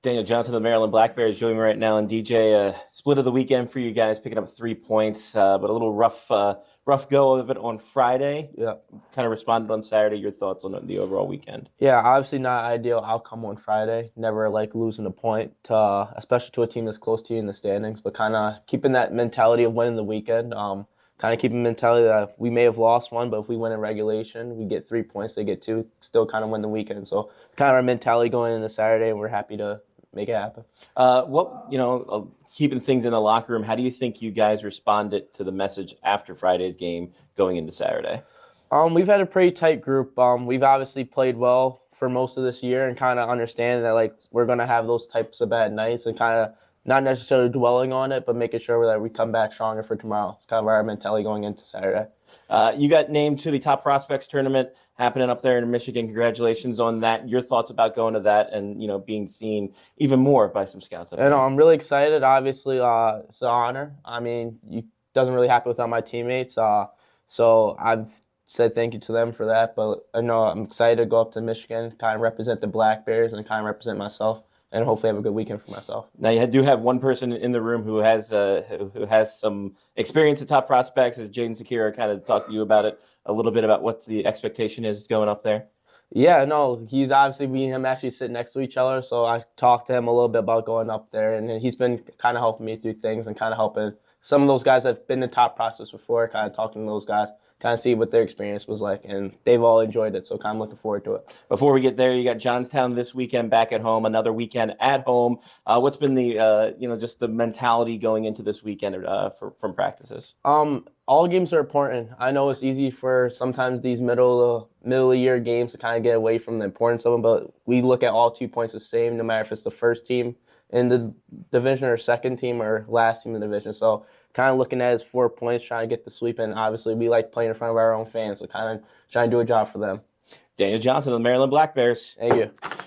Daniel Johnson of the Maryland Black Bears joining me right now. And DJ, split of the weekend for you guys, picking up 3 points, but a little rough go of it on Friday. Yeah. Kind of responded on Saturday. Your thoughts on the overall weekend? Yeah, obviously not ideal outcome on Friday. Never like losing a point, especially to a team that's close to you in the standings, but kind of keeping that mentality of winning the weekend. Kind of keeping the mentality that we may have lost one, but if we win in regulation, we get 3 points, they get two, still kind of win the weekend. So kind of our mentality going into Saturday, and we're happy to make it happen. Keeping things in the locker room, how do you think you guys responded to the message after Friday's game going into Saturday? We've had a pretty tight group. We've obviously played well for most of this year and kind of understand that like we're going to have those types of bad nights and kind of not necessarily dwelling on it, but making sure that we come back stronger for tomorrow. It's kind of our mentality going into Saturday. You got named to the Top Prospects tournament happening up there in Michigan. Congratulations on that. Your thoughts about going to that and, being seen even more by some scouts up there? I'm really excited. Obviously, it's an honor. I mean, it doesn't really happen without my teammates. So I've said thank you to them for that. But I know I'm excited to go up to Michigan, kind of represent the Black Bears and kind of represent myself, and hopefully have a good weekend for myself. Now, you do have one person in the room who has some experience at Top Prospects, as Jaden Sakira kind of talked to you about it a little bit, about what the expectation is going up there. Yeah, no, he's obviously, me and him actually sit next to each other, so I talked to him a little bit about going up there, and he's been kind of helping me through things and kind of helping some of those guys that have been in Top Prospects before, kind of talking to those guys, kind of see what their experience was like, and they've all enjoyed it, so kind of looking forward to it. Before we get there, you got Johnstown this weekend back at home, another weekend at home. What's been the, just the mentality going into this weekend from practices? All games are important. I know it's easy for sometimes these middle of year games to kind of get away from the importance of them, but we look at all 2 points the same, no matter if it's the first team in the division or second team or last team in the division. So kind of looking at it as 4 points, trying to get the sweep, and obviously we like playing in front of our own fans, so kind of trying to do a job for them. Daniel Johnson of the Maryland Black Bears. Thank you.